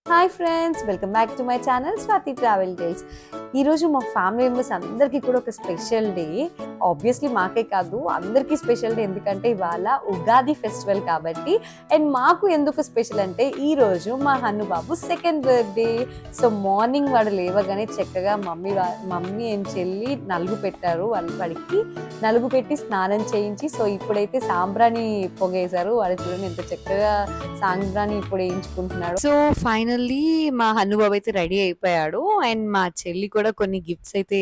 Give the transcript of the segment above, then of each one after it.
Hi friends, welcome back to my channel Swathi travel tales. ఈరోజు మా family members అందరికీ కూడా ఒక స్పెషల్ డే. ఆబ్వియస్లీ మాకే కాదు, అందరికీ స్పెషల్ డే. ఎందుకంటే ఇవాళ ఉగాది ఫెస్టివల్ కాబట్టి. అండ్ మాకు ఎందుకు స్పెషల్ అంటే ఈరోజు మా హన్ను బాబు సెకండ్ బర్త్డే. సో మార్నింగ్ వాడు లేవగానే చక్కగా మమ్మీ అండ్ చెల్లి నలుగు పెట్టారు. వాడికి నలుగు పెట్టి స్నానం చేయించి, సో ఇప్పుడైతే సాంబ్రాణి పొగేశారు. వాడు చూడండి ఎంత చక్కగా సాంబ్రాణి ఇప్పుడు వేయించుకుంటున్నాడు. సో ఫైనల్లీ మా హన్నుబాబు అయితే రెడీ అయిపోయాడు. అండ్ మా చెల్లి కూడా కొన్ని గిఫ్ట్స్ అయితే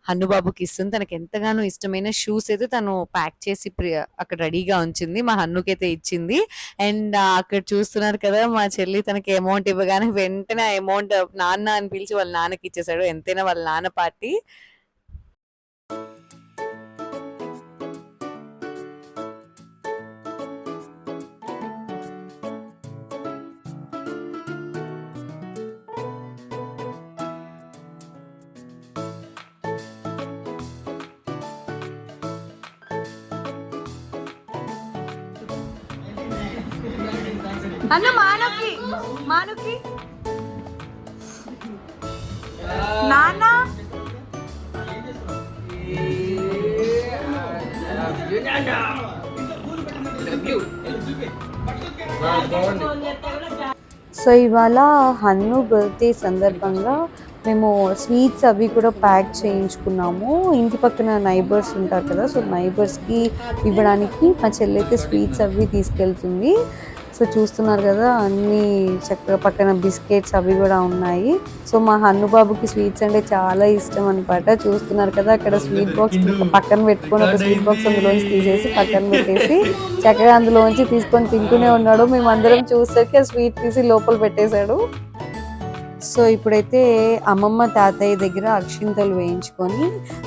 హన్నుబాబుకి ఇస్తుంది. తనకి ఎంతగానో ఇష్టమైన షూస్ అయితే తను ప్యాక్ చేసి అక్కడ రెడీగా ఉంచింది. మా హన్నుకి అయితే ఇచ్చింది. అండ్ అక్కడ చూస్తున్నారు కదా, మా చెల్లి తనకి అమౌంట్ ఇవ్వగానే వెంటనే అమౌంట్ నాన్న అని పిలిచి వాళ్ళ నాన్నకి ఇచ్చేసాడు. ఎంతైనా వాళ్ళ నాన్న పార్టీ. అన్న మానుకి నాన్న సో ఇవాళ హన్ను బర్త్డే సందర్భంగా మేము స్వీట్స్ అవి కూడా ప్యాక్ చేయించుకున్నాము. ఇంటి పక్కన నైబర్స్ ఉంటారు కదా, సో నైబర్స్కి ఇవ్వడానికి మా చెల్లి అయితే స్వీట్స్ అవి తీసుకెళ్తుంది. సో చూస్తున్నారు కదా, అన్ని చక్కగా పక్కన బిస్కెట్స్ అవి కూడా ఉన్నాయి. సో మా హన్ను బాబుకి స్వీట్స్ అంటే చాలా ఇష్టం అనమాట. చూస్తున్నారు కదా, అక్కడ స్వీట్ బాక్స్ పక్కన పెట్టుకొని ఒక స్వీట్ బాక్స్ అందులోంచి తీసేసి పక్కన పెట్టేసి చక్కగా అందులోంచి తీసుకొని తింటూనే ఉన్నాడు. మేమందరం చూసేసరికి ఆ స్వీట్ తీసి లోపల పెట్టేశాడు. సో ఇప్పుడైతే అమ్మమ్మ తాతయ్య దగ్గర అక్షింతలు వేయించుకొని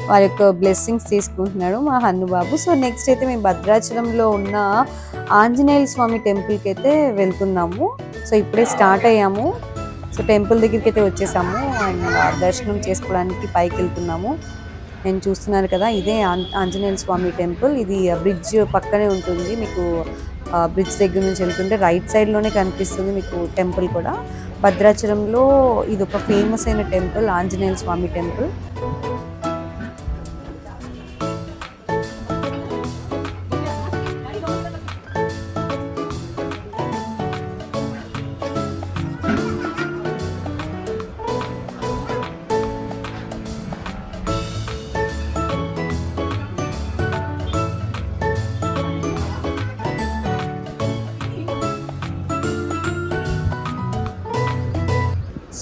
వారి యొక్క బ్లెస్సింగ్స్ తీసుకుంటున్నాడు మా హన్ను బాబు. సో నెక్స్ట్ అయితే మేము భద్రాచలంలో ఉన్న ఆంజనేయ స్వామి టెంపుల్కి అయితే వెళ్తున్నాము. సో ఇప్పుడే స్టార్ట్ అయ్యాము. సో టెంపుల్ దగ్గరికి అయితే వచ్చేసాము అండ్ దర్శనం చేసుకోవడానికి పైకి వెళ్తున్నాము. నేను చూస్తున్నారు కదా, ఇదే ఆంజనేయ స్వామి టెంపుల్. ఇది బ్రిడ్జ్ పక్కనే ఉంటుంది. మీకు బ్రిడ్జ్ దగ్గర నుంచి వెళ్తుంటే రైట్ సైడ్లోనే కనిపిస్తుంది మీకు టెంపుల్ కూడా. భద్రాచలంలో ఇది ఒక ఫేమస్ అయిన టెంపుల్, ఆంజనేయ స్వామి టెంపుల్.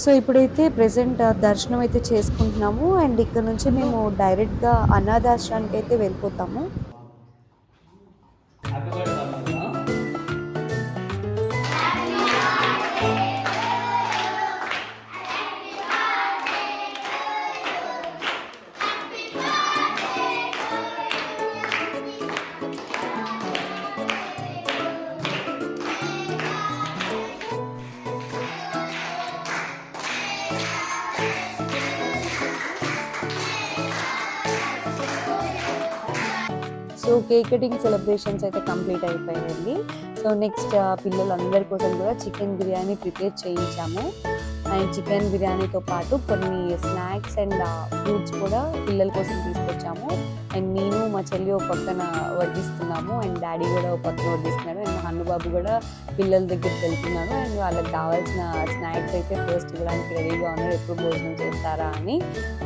సో ఇప్పుడైతే ప్రెసెంట్ దర్శనం అయితే చేసుకుంటున్నాము. అండ్ ఇక్కడ నుంచి మేము డైరెక్ట్గా అనాథాశ్రమానికి అయితే వెళ్ళిపోతాము. సో కేక్ కటింగ్ సెలబ్రేషన్స్ అయితే కంప్లీట్ అయిపోయాయండి. సో నెక్స్ట్ పిల్లలందరి కోసం కూడా చికెన్ బిర్యానీ ప్రిపేర్ చేయించాము. అండ్ చికెన్ బిర్యానీతో పాటు కొన్ని స్నాక్స్ అండ్ ఫ్రూట్స్ కూడా పిల్లల కోసం తీసుకొచ్చాము. అండ్ నేను మా చెల్లి ఒక పక్కన వడ్డిస్తున్నాము అండ్ డాడీ కూడా ఒక పక్కన వడ్డిస్తున్నాడు. అండ్ హన్నుబాబు కూడా పిల్లల దగ్గరికి వెళ్తున్నాడు. అండ్ వాళ్ళకి కావాల్సిన స్నాక్స్ అయితే ఫస్ట్ ఇవ్వడానికి రెడీగా ఉన్నాడు, ఎప్పుడు భోజనం చేస్తారా అని.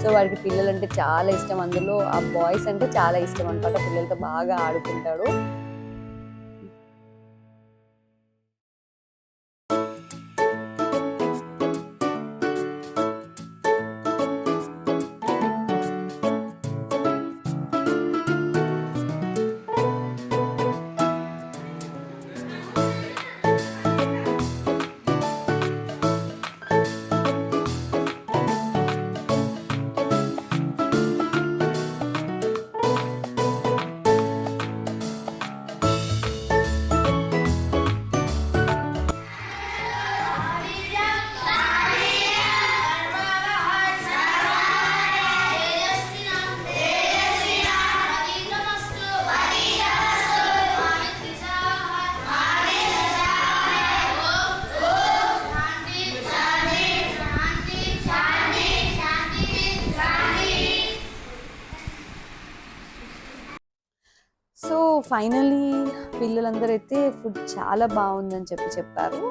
సో వాడికి పిల్లలు అంటే చాలా ఇష్టం. అందులో ఆ బాయ్స్ అంటే చాలా ఇష్టం అనమాట. పిల్లలతో బాగా ఆడుకుంటాడు. ఫైనలీ పిల్లలందరూ అయితే ఫుడ్ చాలా బాగుందని చెప్పారు.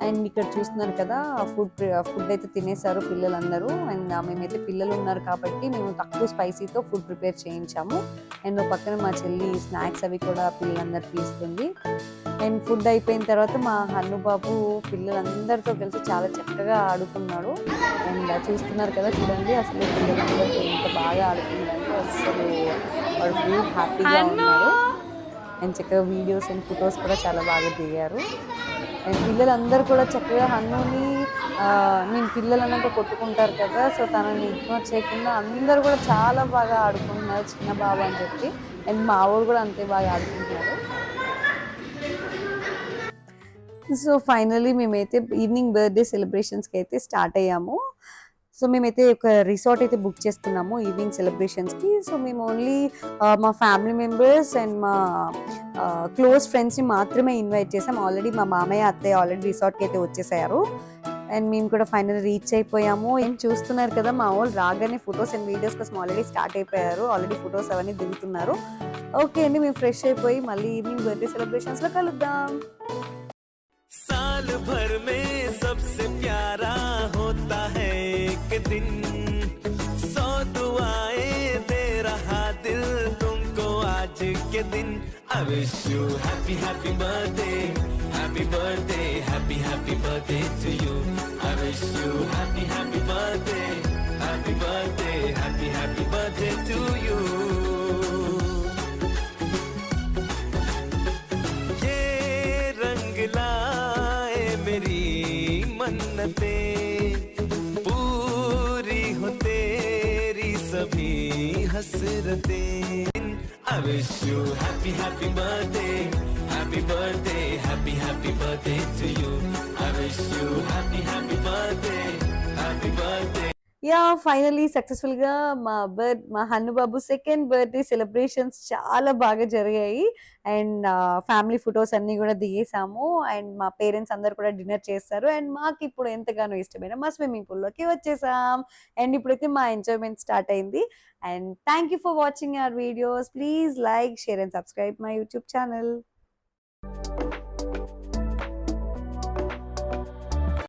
అండ్ ఇక్కడ చూస్తున్నారు కదా, ఫుడ్ అయితే తినేసారు పిల్లలందరూ. అండ్ మేమైతే పిల్లలు ఉన్నారు కాబట్టి మేము తక్కువ స్పైసీతో ఫుడ్ ప్రిపేర్ చేయించాము. అండ్ పక్కన మా చెల్లి స్నాక్స్ అవి కూడా పిల్లలందరికీ ఇస్తుంది. అండ్ ఫుడ్ అయిపోయిన తర్వాత మా హన్ను బాబు పిల్లలందరితో కలిసి చాలా చక్కగా ఆడుకున్నాడు. అండ్ చూస్తున్నారు కదా, చూడండి అసలు పిల్లలందరితో ఎంత బాగా ఆడుకున్నారంటే అసలు వాడు ఫుల్ హ్యాపీగా ఉన్నారు. అండ్ చక్కగా వీడియోస్ అండ్ ఫొటోస్ కూడా చాలా బాగా దిగారు. అండ్ పిల్లలందరూ కూడా చక్కగా హన్నుని నేను పిల్లలు అన్నాక కొట్టుకుంటారు కదా, సో తనని ఇగ్నోర్ చేయకుండా అందరూ కూడా చాలా బాగా ఆడుకుంటున్నారు చిన్న బాబు అని చెప్పి. అండ్ మా ఊరు కూడా అంతే బాగా ఆడుకుంటున్నారు. సో ఫైనలీ మేమైతే ఈవినింగ్ బర్త్డే సెలబ్రేషన్స్కి అయితే స్టార్ట్ అయ్యాము. సో మేమైతే ఒక రిసార్ట్ అయితే బుక్ చేసుకున్నాము ఈవినింగ్ సెలబ్రేషన్స్కి. సో మేము ఓన్లీ మా ఫ్యామిలీ మెంబర్స్ అండ్ మా క్లోజ్ ఫ్రెండ్స్ని మాత్రమే ఇన్వైట్ చేసాం. ఆల్రెడీ మా మామయ్య అత్తయ్య ఆల్రెడీ రిసార్ట్కి అయితే వచ్చేసారు. అండ్ మేము కూడా ఫైనల్ రీచ్ అయిపోయాము. ఏం చూస్తున్నారు కదా, మా వాళ్ళు రాగానే ఫొటోస్ అండ్ వీడియోస్ కోసం ఆల్రెడీ స్టార్ట్ అయిపోయారు. ఆల్రెడీ ఫొటోస్ అవన్నీ దిగుతున్నారు. ఓకే అండి, మేము ఫ్రెష్ అయిపోయి మళ్ళీ ఈవినింగ్ బర్త్డే సెలబ్రేషన్స్లో కలుద్దాం. साल भर में सबसे प्यारा होता है एक दिन, 100 दुआएं दे रहा दिल तुमको आज के दिन. I wish you happy happy birthday, happy birthday, happy happy birthday to you. I wish you happy happy birthday, happy birthday, happy happy birthday to you. ये रंग लाए मेरी मन्नतें, पूरी हो तेरी सभी हसरतें. I wish you happy happy birthday, happy birthday, happy happy birthday to you. I wish you happy happy birthday, happy birthday. Yeah finally సక్సెస్ఫుల్గా మా హన్ను బాబు సెకండ్ బర్త్డే సెలబ్రేషన్స్ చాలా బాగా జరిగాయి. అండ్ ఫ్యామిలీ ఫొటోస్ అన్నీ కూడా దిగేసాము. అండ్ మా పేరెంట్స్ అందరు కూడా డిన్నర్ చేస్తారు. అండ్ మాకు ఇప్పుడు ఎంతగానో ఇష్టమైన మా స్విమ్మింగ్ పూల్లోకి వచ్చేసాం. అండ్ ఇప్పుడైతే మా ఎంజాయ్మెంట్ స్టార్ట్ అయింది. And thank you for watching our videos. Please like, share and subscribe my YouTube channel.